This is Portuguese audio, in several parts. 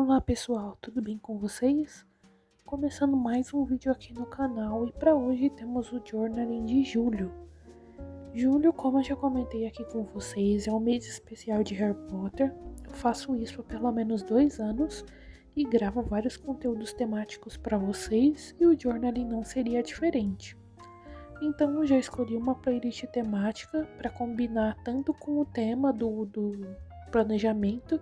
Olá pessoal, tudo bem com vocês? Começando mais um vídeo aqui no canal e para hoje temos o journaling de julho. Julho, como eu já comentei aqui com vocês, é um mês especial de Harry Potter. Eu faço isso há pelo menos 2 anos e gravo vários conteúdos temáticos para vocês e o journaling não seria diferente. Então eu já escolhi uma playlist temática para combinar tanto com o tema do planejamento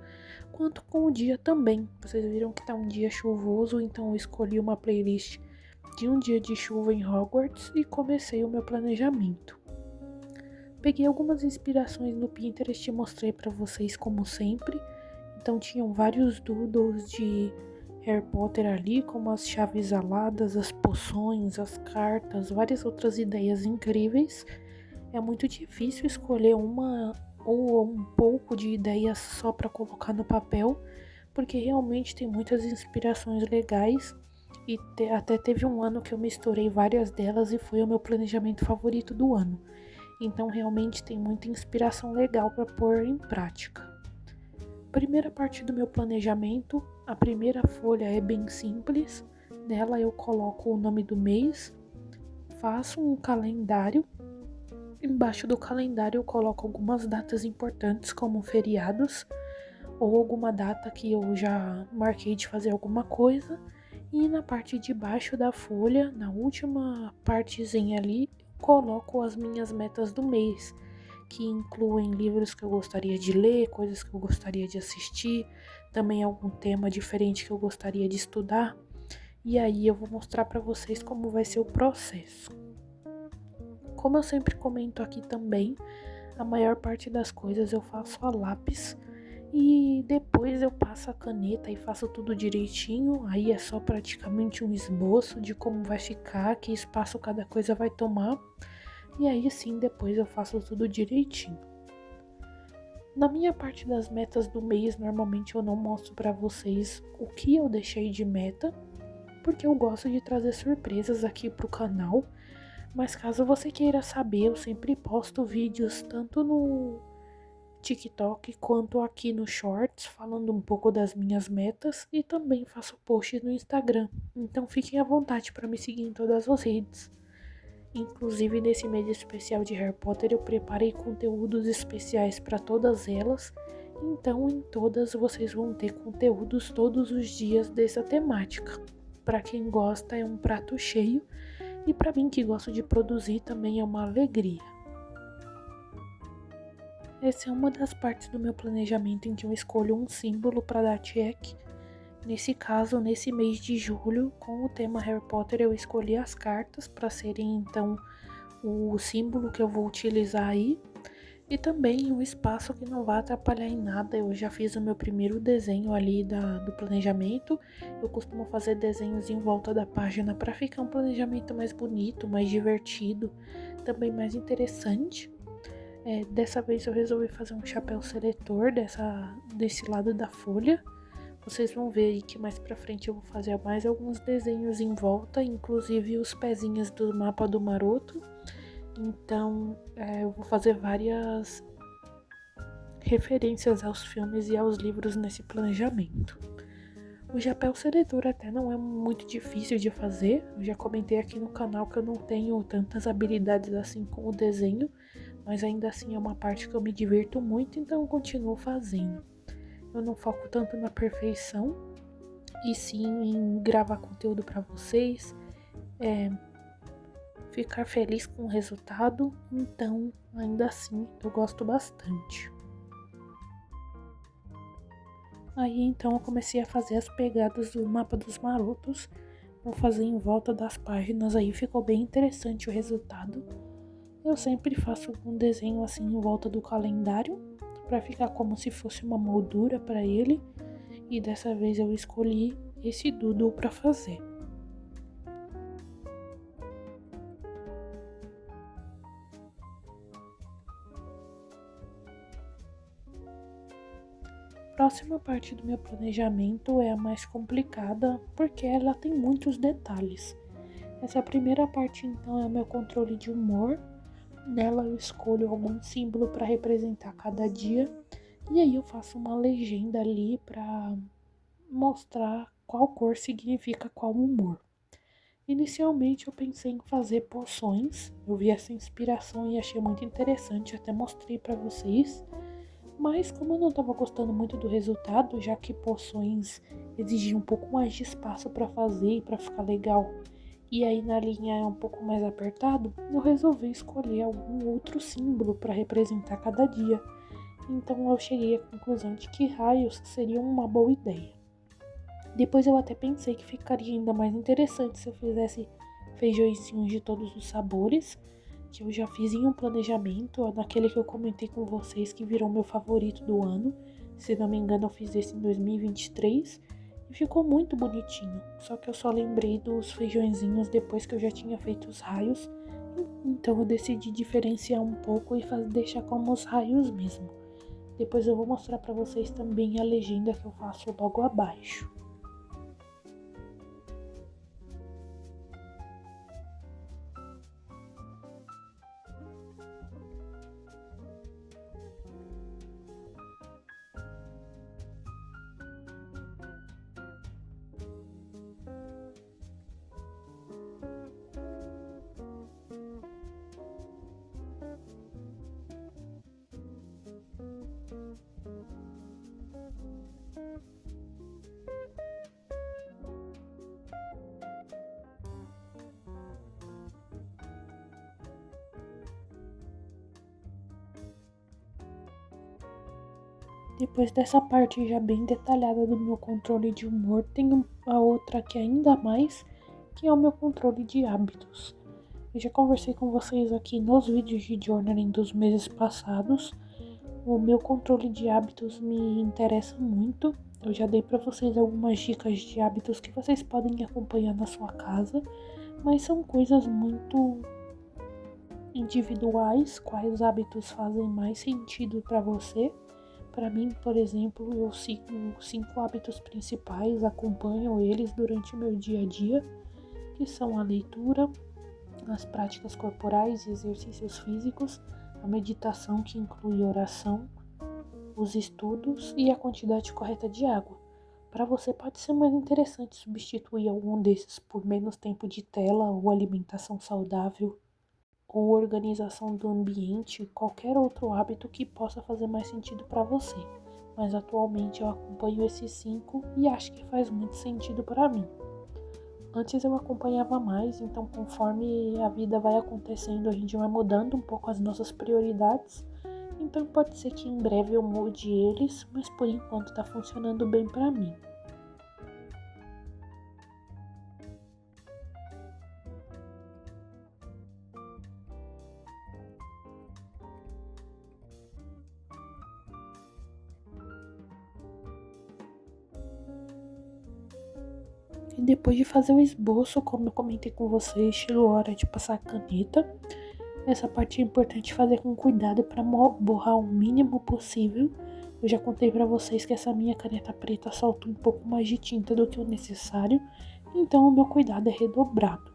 quanto com o dia também. Vocês viram que tá um dia chuvoso, então eu escolhi uma playlist de um dia de chuva em Hogwarts e comecei o meu planejamento. Peguei algumas inspirações no Pinterest e mostrei para vocês como sempre. Então tinham vários doodles de Harry Potter ali, como as chaves aladas, as poções, as cartas, várias outras ideias incríveis. É muito difícil escolher uma ou um pouco de ideias só para colocar no papel, porque realmente tem muitas inspirações legais e até teve um ano que eu misturei várias delas e foi o meu planejamento favorito do ano. Então realmente tem muita inspiração legal para pôr em prática. Primeira parte do meu planejamento, a primeira folha é bem simples. Nela eu coloco o nome do mês, faço um calendário. Embaixo do calendário eu coloco algumas datas importantes, como feriados, ou alguma data que eu já marquei de fazer alguma coisa. E na parte de baixo da folha, na última partezinha ali, coloco as minhas metas do mês, que incluem livros que eu gostaria de ler, coisas que eu gostaria de assistir, também algum tema diferente que eu gostaria de estudar. E aí eu vou mostrar para vocês como vai ser o processo. Como eu sempre comento aqui também, a maior parte das coisas eu faço a lápis e depois eu passo a caneta e faço tudo direitinho. Aí é só praticamente um esboço de como vai ficar, que espaço cada coisa vai tomar. E aí sim, depois eu faço tudo direitinho. Na minha parte das metas do mês, normalmente eu não mostro pra vocês o que eu deixei de meta, porque eu gosto de trazer surpresas aqui pro canal. Mas caso você queira saber, eu sempre posto vídeos tanto no TikTok quanto aqui no Shorts, falando um pouco das minhas metas e também faço posts no Instagram. Então fiquem à vontade para me seguir em todas as redes. Inclusive nesse mês especial de Harry Potter eu preparei conteúdos especiais para todas elas, então em todas vocês vão ter conteúdos todos os dias dessa temática. Para quem gosta é um prato cheio e para mim que gosto de produzir também é uma alegria. Essa é uma das partes do meu planejamento em que eu escolho um símbolo para dar check. Nesse caso, nesse mês de julho, com o tema Harry Potter, eu escolhi as cartas para serem então o símbolo que eu vou utilizar aí. E também um espaço que não vai atrapalhar em nada. Eu já fiz o meu primeiro desenho ali do planejamento. Eu costumo fazer desenhos em volta da página para ficar um planejamento mais bonito, mais divertido, também mais interessante. Dessa vez eu resolvi fazer um chapéu seletor desse lado da folha. Vocês vão ver aí que mais pra frente eu vou fazer mais alguns desenhos em volta, inclusive os pezinhos do mapa do Maroto. Então eu vou fazer várias referências aos filmes e aos livros nesse planejamento. O chapéu seletor até não é muito difícil de fazer. Eu já comentei aqui no canal que eu não tenho tantas habilidades assim com o desenho, mas ainda assim é uma parte que eu me divirto muito, então eu continuo fazendo. Eu não foco tanto na perfeição, e sim em gravar conteúdo para vocês, ficar feliz com o resultado, então ainda assim eu gosto bastante. Aí então eu comecei a fazer as pegadas do mapa dos marotos, vou fazer em volta das páginas, aí ficou bem interessante o resultado. Eu sempre faço um desenho assim em volta do calendário, para ficar como se fosse uma moldura para ele, e dessa vez eu escolhi esse doodle para fazer. A próxima parte do meu planejamento é a mais complicada, porque ela tem muitos detalhes. Essa primeira parte então é o meu controle de humor. Nela eu escolho algum símbolo para representar cada dia e aí eu faço uma legenda ali para mostrar qual cor significa qual humor. Inicialmente eu pensei em fazer poções, eu vi essa inspiração e achei muito interessante, até mostrei para vocês. Mas como eu não estava gostando muito do resultado, já que poções exigiam um pouco mais de espaço para fazer e para ficar legal, e aí na linha é um pouco mais apertado, eu resolvi escolher algum outro símbolo para representar cada dia. Então eu cheguei à conclusão de que raios seriam uma boa ideia. Depois eu até pensei que ficaria ainda mais interessante se eu fizesse feijõezinhos de todos os sabores, que eu já fiz em um planejamento, naquele que eu comentei com vocês que virou meu favorito do ano. Se não me engano, eu fiz esse em 2023 e ficou muito bonitinho. Só que eu só lembrei dos feijõezinhos depois que eu já tinha feito os raios, então eu decidi diferenciar um pouco e deixar como os raios mesmo. Depois eu vou mostrar para vocês também a legenda que eu faço logo abaixo. Depois dessa parte já bem detalhada do meu controle de humor, tem a outra que é ainda mais, que é o meu controle de hábitos. Eu já conversei com vocês aqui nos vídeos de journaling dos meses passados. O meu controle de hábitos me interessa muito. Eu já dei para vocês algumas dicas de hábitos que vocês podem acompanhar na sua casa, mas são coisas muito individuais, quais hábitos fazem mais sentido para você. Para mim, por exemplo, eu sigo 5 hábitos principais, acompanho eles durante o meu dia a dia, que são a leitura, as práticas corporais e exercícios físicos, a meditação, que inclui oração, os estudos e a quantidade correta de água. Para você pode ser mais interessante substituir algum desses por menos tempo de tela ou alimentação saudável, ou organização do ambiente, qualquer outro hábito que possa fazer mais sentido para você. Mas atualmente eu acompanho esses 5 e acho que faz muito sentido para mim. Antes eu acompanhava mais, então conforme a vida vai acontecendo, a gente vai mudando um pouco as nossas prioridades. Então pode ser que em breve eu mude eles, mas por enquanto tá funcionando bem para mim. E depois de fazer o esboço, como eu comentei com vocês, chegou a hora de passar a caneta. Essa parte é importante fazer com cuidado para borrar o mínimo possível. Eu já contei para vocês que essa minha caneta preta solta um pouco mais de tinta do que o necessário, então o meu cuidado é redobrado.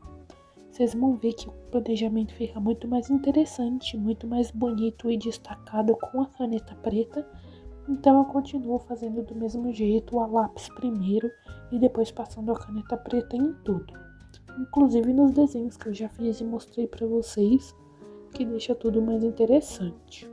Vocês vão ver que o planejamento fica muito mais interessante, muito mais bonito e destacado com a caneta preta. Então eu continuo fazendo do mesmo jeito, a lápis primeiro e depois passando a caneta preta em tudo. Inclusive nos desenhos que eu já fiz e mostrei para vocês, que deixa tudo mais interessante.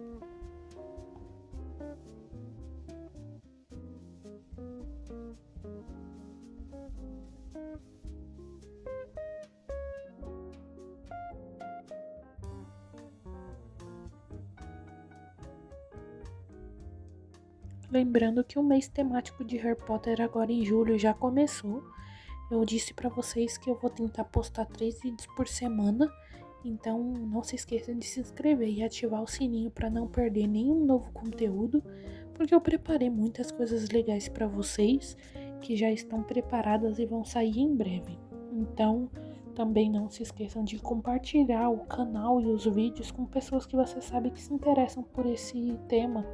Lembrando que o mês temático de Harry Potter agora em julho já começou. Eu disse para vocês que eu vou tentar postar 3 vídeos por semana, então não se esqueçam de se inscrever e ativar o sininho para não perder nenhum novo conteúdo, porque eu preparei muitas coisas legais para vocês que já estão preparadas e vão sair em breve. Então também não se esqueçam de compartilhar o canal e os vídeos com pessoas que você sabe que se interessam por esse tema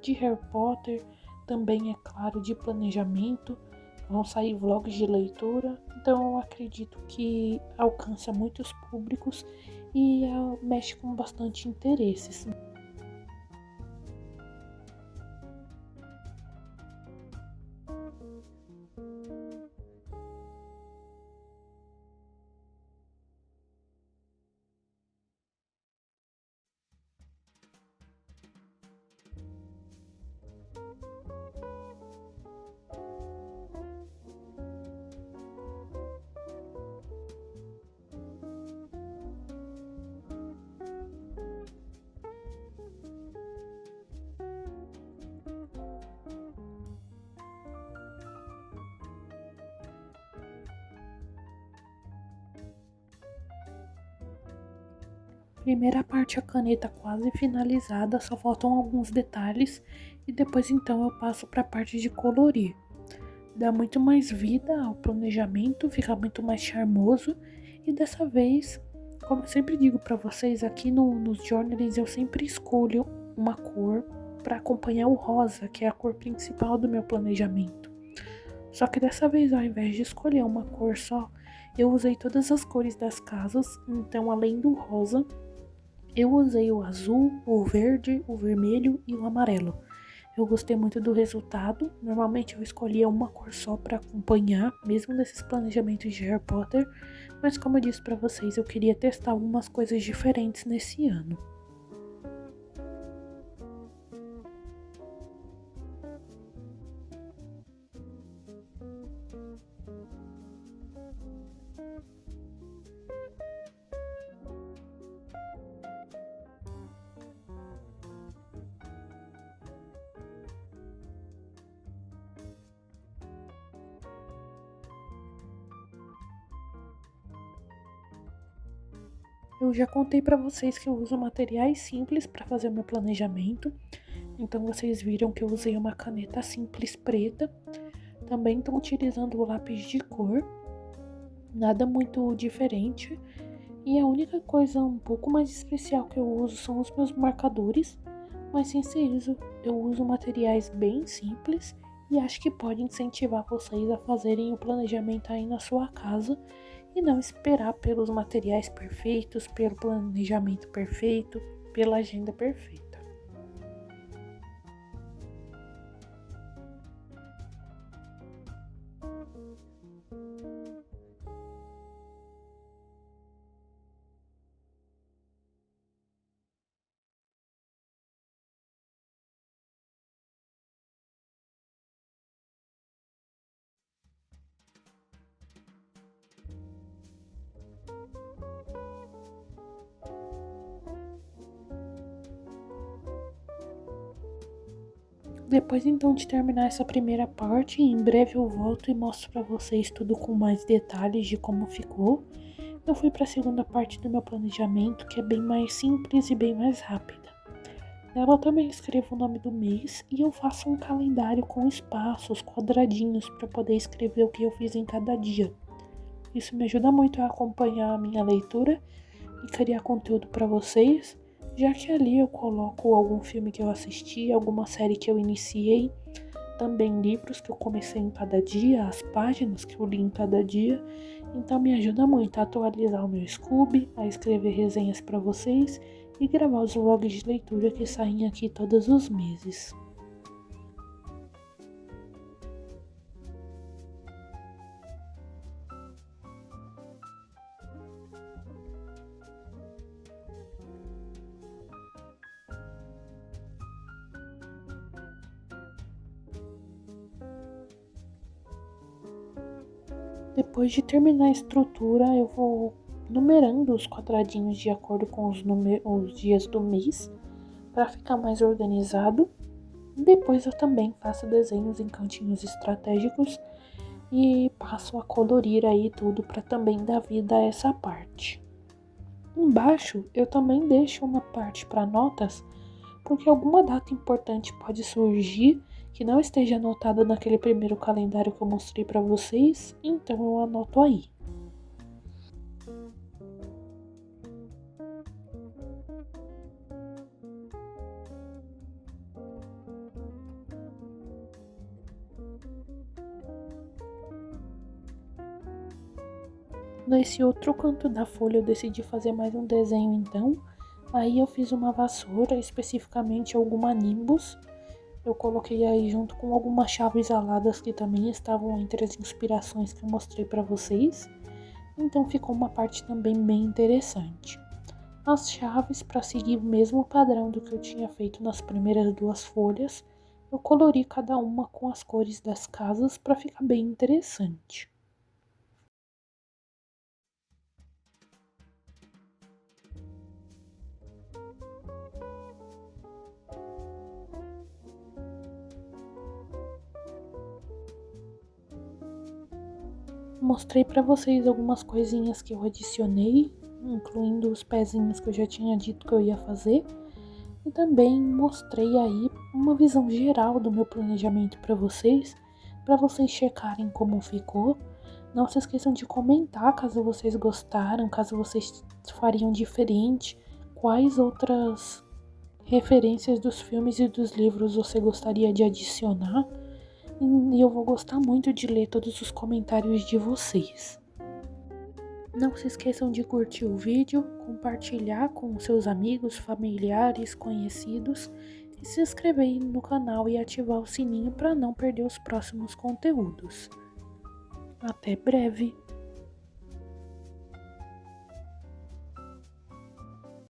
de Harry Potter, também é claro de planejamento. Vão sair vlogs de leitura, então eu acredito que alcança muitos públicos e mexe com bastante interesses. Primeira parte a caneta quase finalizada, só faltam alguns detalhes e depois então eu passo para a parte de colorir. Dá muito mais vida ao planejamento, fica muito mais charmoso e dessa vez, como eu sempre digo para vocês, aqui nos journalings eu sempre escolho uma cor para acompanhar o rosa, que é a cor principal do meu planejamento. Só que dessa vez, ao invés de escolher uma cor só, eu usei todas as cores das casas, então além do rosa, eu usei o azul, o verde, o vermelho e o amarelo. Eu gostei muito do resultado. Normalmente eu escolhia uma cor só para acompanhar, mesmo nesses planejamentos de Harry Potter, mas como eu disse para vocês, eu queria testar algumas coisas diferentes nesse ano. Eu já contei para vocês que eu uso materiais simples para fazer o meu planejamento. Então vocês viram que eu usei uma caneta simples preta. Também estou utilizando o lápis de cor. Nada muito diferente. E a única coisa um pouco mais especial que eu uso são os meus marcadores. Mas sem ser isso, eu uso materiais bem simples e acho que pode incentivar vocês a fazerem o planejamento aí na sua casa e não esperar pelos materiais perfeitos, pelo planejamento perfeito, pela agenda perfeita. Depois então de terminar essa primeira parte, em breve eu volto e mostro pra vocês tudo com mais detalhes de como ficou. Eu fui para a segunda parte do meu planejamento, que é bem mais simples e bem mais rápida. Nela eu também escrevo o nome do mês e eu faço um calendário com espaços, quadradinhos para poder escrever o que eu fiz em cada dia. Isso me ajuda muito a acompanhar a minha leitura e criar conteúdo para vocês, já que ali eu coloco algum filme que eu assisti, alguma série que eu iniciei, também livros que eu comecei em cada dia, as páginas que eu li em cada dia. Então me ajuda muito a atualizar o meu Scooby, a escrever resenhas para vocês e gravar os vlogs de leitura que saem aqui todos os meses. Depois de terminar a estrutura, eu vou numerando os quadradinhos de acordo com os dias do mês para ficar mais organizado. Depois eu também faço desenhos em cantinhos estratégicos e passo a colorir aí tudo para também dar vida a essa parte. Embaixo eu também deixo uma parte para notas, porque alguma data importante pode surgir que não esteja anotada naquele primeiro calendário que eu mostrei para vocês, então eu anoto aí. Nesse outro canto da folha eu decidi fazer mais um desenho então. Aí eu fiz uma vassoura, especificamente alguma Nimbus. Eu coloquei aí junto com algumas chaves aladas que também estavam entre as inspirações que eu mostrei para vocês. Então ficou uma parte também bem interessante. As chaves, para seguir o mesmo padrão do que eu tinha feito nas primeiras duas folhas, eu colori cada uma com as cores das casas para ficar bem interessante. Mostrei para vocês algumas coisinhas que eu adicionei incluindo os pezinhos que eu já tinha dito que eu ia fazer. E também mostrei aí uma visão geral do meu planejamento para vocês checarem como ficou. Não se esqueçam de comentar caso vocês gostaram, caso vocês fariam diferente, quais outras referências dos filmes e dos livros você gostaria de adicionar. E eu vou gostar muito de ler todos os comentários de vocês. Não se esqueçam de curtir o vídeo, compartilhar com seus amigos, familiares, conhecidos e se inscrever no canal e ativar o sininho para não perder os próximos conteúdos. Até breve!